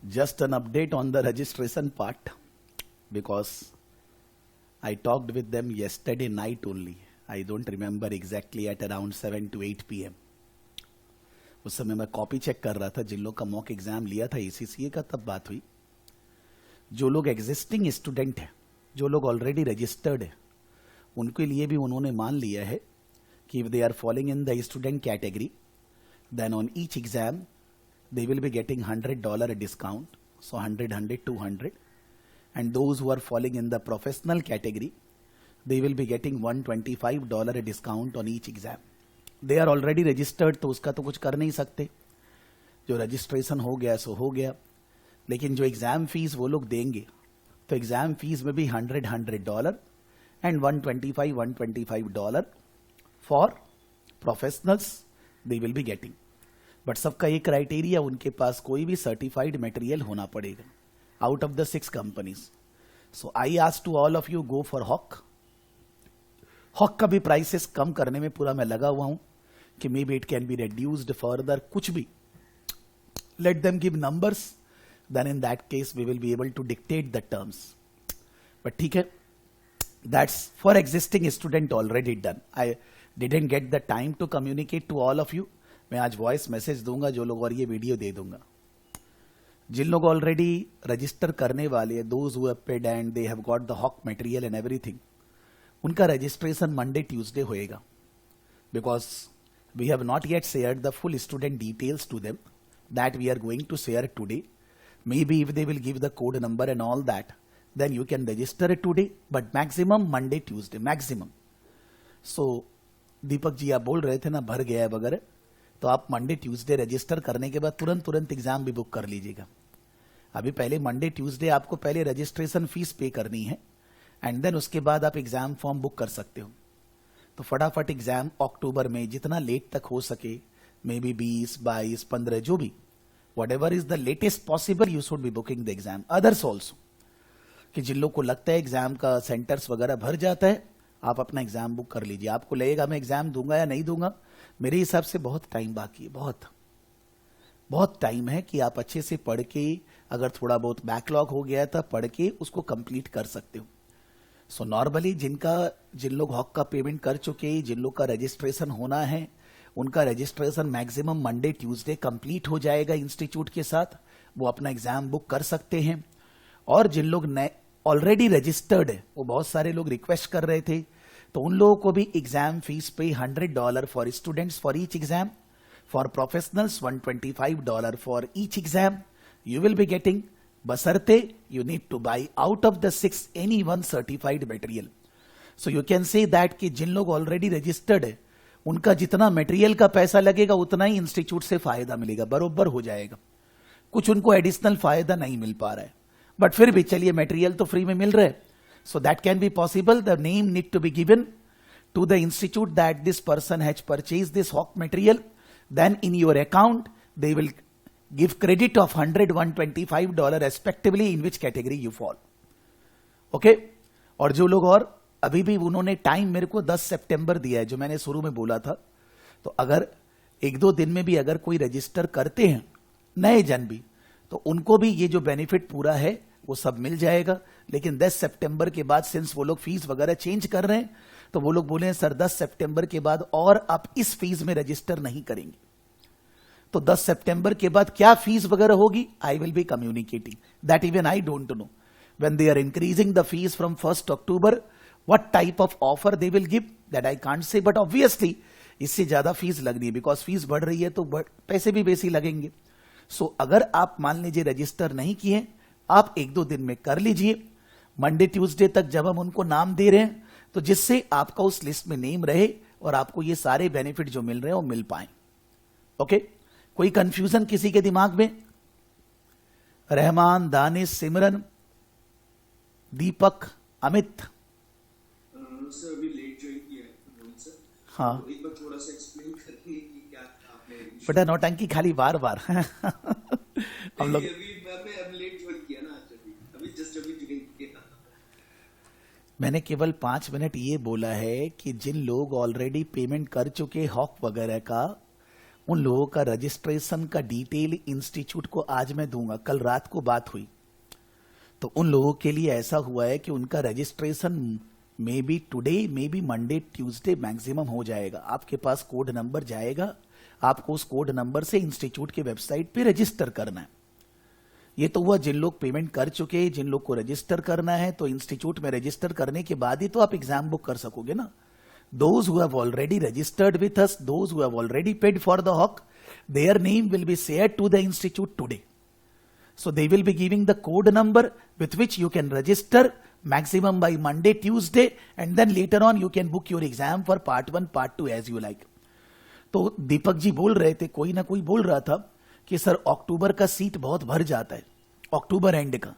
Just an update on the registration part, because I talked with them yesterday night only. I don't remember exactly, at around 7 to 8 PM. उस समय मैं copy check कर रहा था, जिन लोग का mock exam लिया था ACCA का, तब बात हुई। जो लोग एग्जिस्टिंग स्टूडेंट हैं, जो लोग ऑलरेडी रजिस्टर्ड है, उनके लिए भी उन्होंने मान लिया है कि if they are falling in the student category, then on each exam they will be getting $100 discount, so 100, 100, 200. And those who are falling in the professional category, they will be getting $125 discount on each exam. They are already registered, तो उसका तो कुछ कर नहीं सकते। जो registration हो गया सो हो गया, लेकिन जो एग्जाम फीस वो लोग देंगे, तो एग्जाम फीस में भी $100 and $125 for professionals they will be getting. But सबका ये क्राइटेरिया, उनके पास कोई भी सर्टिफाइड मटेरियल होना पड़ेगा out of the 6 companies. So I ask to all of you, go for hawk. Hawk का भी प्राइसेस कम करने में पूरा मैं लगा हुआ हूं कि maybe it can be reduced further, कुछ भी। Let them give numbers, then in that case we will be able to dictate the terms. But ठीक है, that's for existing student already done. I didn't get the time to communicate to all of you. मैं आज voice message दूंगा जो लोग, और ये video दे दूंगा। जिन लोग ऑलरेडी रजिस्टर करने वाले हैं, those who have paid and they have got the hawk material and everything, उनका रजिस्ट्रेशन मंडे ट्यूसडे होएगा, because we have not yet shared the full student details to them, that we are going to share today. Maybe if they will give the code number and all that, then you can register it today, but maximum Monday Tuesday maximum. So Deepak ji आप बोल रहे थे ना भर गया है वगैरह, तो आप मंडे ट्यूसडे रजिस्टर करने के बाद तुरंत एग्जाम भी बुक कर लीजिएगा। अभी पहले मंडे ट्यूसडे आपको पहले रजिस्ट्रेशन फीस पे करनी है, एंड देन उसके बाद आप एग्जाम फॉर्म बुक कर सकते हो। तो फटाफट एग्जाम अक्टूबर में जितना लेट तक हो सके, मे बी 20, 22, 15, जो भी, what ever is the latest possible, you should be booking the exam. Others also, कि जिन लोग को लगता है एग्जाम का सेंटर्स वगैरह भर जाता है, आप अपना एग्जाम बुक कर लीजिए। आपको लगेगा मैं एग्जाम दूंगा या नहीं दूंगा, मेरे हिसाब से बहुत टाइम बाकी है, बहुत टाइम है कि आप अच्छे से पढ़ के, अगर थोड़ा बहुत बैकलॉग हो गया था, पढ़ के उसको कंप्लीट कर सकते हो। सो नॉर्मली जिन लोग हॉक का पेमेंट कर चुके, जिन लोग का रजिस्ट्रेशन होना है, उनका registration maximum Monday Tuesday complete हो जाएगा इंस्टीट्यूट के साथ, वो अपना एग्जाम बुक कर सकते हैं। और जिन लोग ऑलरेडी रजिस्टर्ड है, वो बहुत सारे लोग रिक्वेस्ट कर रहे थे, तो उन लोगों को भी exam fees pay $100 for students for each exam, for professionals $125 for each exam you will be getting, बशर्ते you need to buy out of the 6 any one certified material. So you can say that कि जिन लोग already registered है, उनका जितना material का पैसा लगेगा उतना ही इंस्टीट्यूट से फायदा मिलेगा, बरोबर हो जाएगा। कुछ उनको एडिशनल फायदा नहीं मिल पा रहा है, बट फिर भी चलिए मटेरियल तो फ्री में मिल रहा है। So that can be possible. The name need to be given to the institute that this person has purchased this hawk material. Then in your account, they will give credit of $100, $125 respectively in which category you fall. Okay? और जो लोग, और अभी भी उन्होंने time मेरे को 10 सितंबर दिया है, जो मैंने शुरू में बोला था। तो अगर 1-2 दिन में भी अगर कोई रजिस्टर करते हैं, नए जन भी, तो उनको भी ये जो बेनिफिट पूरा है वो सब मिल जाएगा। लेकिन 10 सितंबर के बाद, सिंस वो लोग फीस वगैरह चेंज कर रहे हैं, तो वो लोग बोले सर 10 सितंबर के बाद और आप इस फीस में रजिस्टर नहीं करेंगे। तो 10 सितंबर के बाद क्या फीस वगैरह होगी, I will be communicating that, even I don't know when they are increasing the fees from 1 October, what type of offer they will give, that I can't say. But obviously इससे ज्यादा fees लगनी है, because fees बढ़ रही है तो पैसे भी बेसी लगेंगे। सो अगर आप मान लीजिए रजिस्टर नहीं किए, आप 1-2 दिन में कर लीजिए, मंडे ट्यूसडे तक जब हम उनको नाम दे रहे हैं, तो जिससे आपका उस लिस्ट में नेम रहे और आपको ये सारे बेनिफिट जो मिल रहे हैं वो मिल पाए। ओके? कोई कंफ्यूजन किसी के दिमाग में? रहमान, दानिश, सिमरन, दीपक, अमित? सर अभी लेट ज्वाइन किया है सर। हाँ, तो एक बार थोड़ा सा एक्सप्लेन करिए कि क्या आपने बेटा नौटंकी खाली बार हम लोग अभी लेट ज्वाइन किया ना, अभी जस्ट अभी ज्वाइन किया। मैंने केवल 5 मिनट ये बोला है कि जिन लोग ऑलरेडी पेमेंट कर चुके हॉक वगैरह का, उन लोगों का रजिस्ट्रेशन का डिटेल इंस्टीट्यूट को आज मैं दूंगा। कल रात को बात हुई तो उन लोगों के लिए ऐसा हुआ है कि उनका registration may be today, may be Monday, Tuesday maximum हो जाएगा। आपके पास कोड नंबर जाएगा, आपको उस कोड नंबर से इंस्टीट्यूट के वेबसाइट पे रजिस्टर करना है। ये तो हुआ जिन लोग पेमेंट कर चुके हैं, जिन लोग को रजिस्टर करना है तो इंस्टीट्यूट में रजिस्टर करने के बाद ही तो आप एग्जाम बुक कर सकोगे ना। Those who have already registered with us, those who have already paid for the hawk, their name will be shared to the institute today. So they will be giving the code number with which you can register maximum by Monday, Tuesday, and then later on you can book your exam for part 1, part 2 as you like. तो दीपक जी बोल रहे थे, कोई ना कोई बोल रहा था कि सर अक्टूबर का सीट बहुत भर जाता है, अक्टूबर एंड का,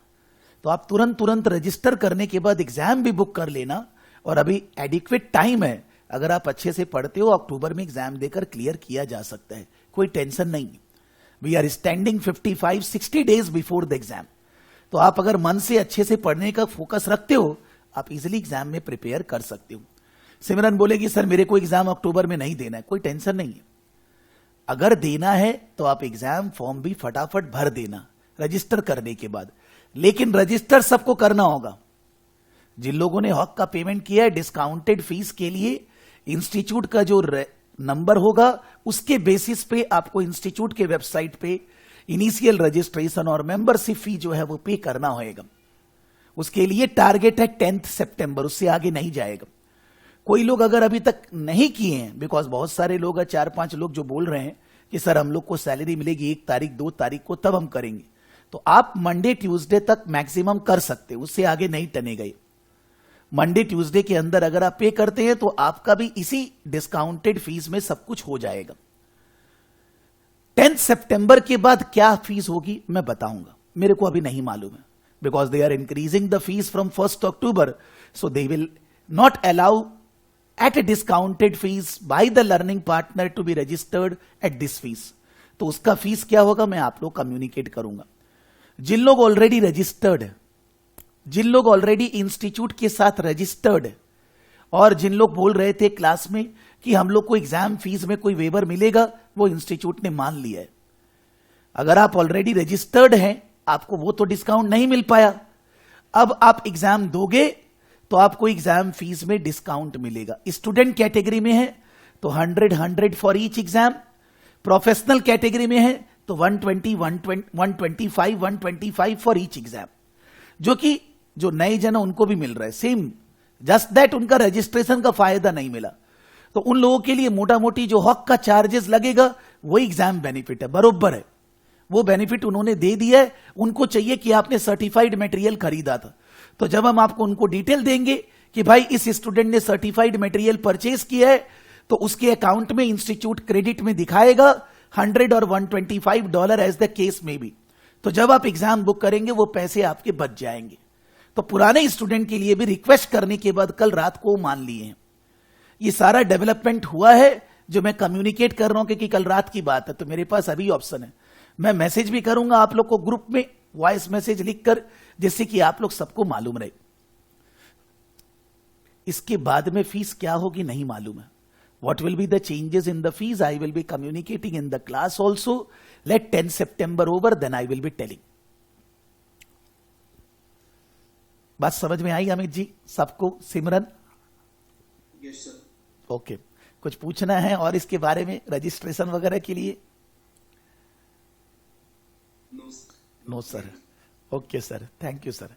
तो आप तुरंत रजिस्टर करने के बाद एग्जाम भी बुक कर लेना। और अभी एडिक्वेट टाइम है, अगर आप अच्छे से पढ़ते हो अक्टूबर में एग्जाम देकर क्लियर किया जा सकता है, कोई टेंशन नहीं। We are standing 55-60 days before the exam. तो आप अगर मन से अच्छे से पढ़ने का फोकस रखते हो, आप इजिली एग्जाम में प्रिपेयर कर सकते हो। सिमरन बोलेगी सर मेरे को एग्जाम अक्टूबर में नहीं देना है, कोई टेंशन नहीं है। अगर देना है तो आप एग्जाम फॉर्म भी फटाफट भर देना रजिस्टर करने के बाद, लेकिन रजिस्टर सबको करना होगा। जिन लोगों ने हॉक का पेमेंट किया है डिस्काउंटेड फीस के लिए, इंस्टीट्यूट का जो नंबर होगा उसके बेसिस पे आपको इंस्टीट्यूट के वेबसाइट पे इनिशियल रजिस्ट्रेशन और मेंबरशिप फी जो है वो पे करना होगा। उसके लिए टारगेट है 10 सितंबर, उससे आगे नहीं जाएगा। कोई लोग अगर अभी तक नहीं किए हैं, बिकॉज बहुत सारे लोग 4-5 लोग जो बोल रहे हैं कि सर हम लोग को सैलरी मिलेगी 1 तारीख 2 तारीख को तब हम करेंगे, तो आप मंडे ट्यूसडे तक मैक्सिमम कर सकते, उससे आगे नहीं टनेगा। मंडे ट्यूसडे के अंदर अगर आप पे करते हैं तो आपका भी इसी डिस्काउंटेड फीस में सब कुछ हो जाएगा। 10 सितंबर के बाद क्या फीस होगी मैं बताऊंगा, मेरे को अभी नहीं मालूम है, because they are increasing the fees from 1 October, so they will not allow at a discounted fees by the learning partner to be registered at this fees। तो उसका फीस क्या होगा मैं आप लोग कम्युनिकेट करूंगा। जिन लोग ऑलरेडी रजिस्टर्ड है, जिन लोग ऑलरेडी इंस्टीट्यूट के साथ रजिस्टर्ड है, और जिन लोग बोल रहे थे क्लास में कि हम लोग को एग्जाम फीस में कोई वेवर मिलेगा, वो इंस्टीट्यूट ने मान लिया है। अगर आप ऑलरेडी रजिस्टर्ड हैं, आपको वो तो डिस्काउंट नहीं मिल पाया, अब आप एग्जाम दोगे तो आपको एग्जाम फीस में डिस्काउंट मिलेगा। स्टूडेंट कैटेगरी में है तो 100 for each exam, professional category में है तो 125 फॉर ईच एग्जाम, जो कि जो नए जन उनको भी मिल रहा है सेम, जस्ट दैट उनका रजिस्ट्रेशन का फायदा नहीं मिला। तो उन लोगों के लिए मोटा मोटी जो हॉक का चार्जेस लगेगा वो एग्जाम बेनिफिट है, बरोबर है, वो बेनिफिट उन्होंने दे दिया है। उनको चाहिए कि आपने सर्टिफाइड मटेरियल खरीदा था, तो जब हम आपको उनको डिटेल देंगे कि भाई इस स्टूडेंट ने सर्टिफाइड मटेरियल परचेज किया है, तो उसके अकाउंट में इंस्टीट्यूट क्रेडिट में दिखाएगा $100 और $125 एज द केस में भी। तो जब आप एग्जाम बुक करेंगे वो पैसे आपके बच जाएंगे। तो पुराने स्टूडेंट के लिए भी रिक्वेस्ट करने के बाद कल रात को मान लिए हैं। ये सारा डेवलपमेंट हुआ है जो मैं कम्युनिकेट कर रहा हूं, क्योंकि कल रात की बात है, तो मेरे पास अभी ऑप्शन है, मैं मैसेज भी करूंगा आप लोग को ग्रुप में, वॉइस मैसेज लिखकर, जिससे कि आप लोग सबको मालूम रहे। इसके बाद में फीस क्या होगी नहीं मालूम है। What will be the changes in the fees? I will be communicating in the class also. Let 10 September over, then I will be telling. बात समझ में आई अमित जी सबको? सिमरन? Yes sir. ओके, कुछ पूछना है और इसके बारे में रजिस्ट्रेशन वगैरह के लिए? No sir. No sir. Okay sir, thank you sir.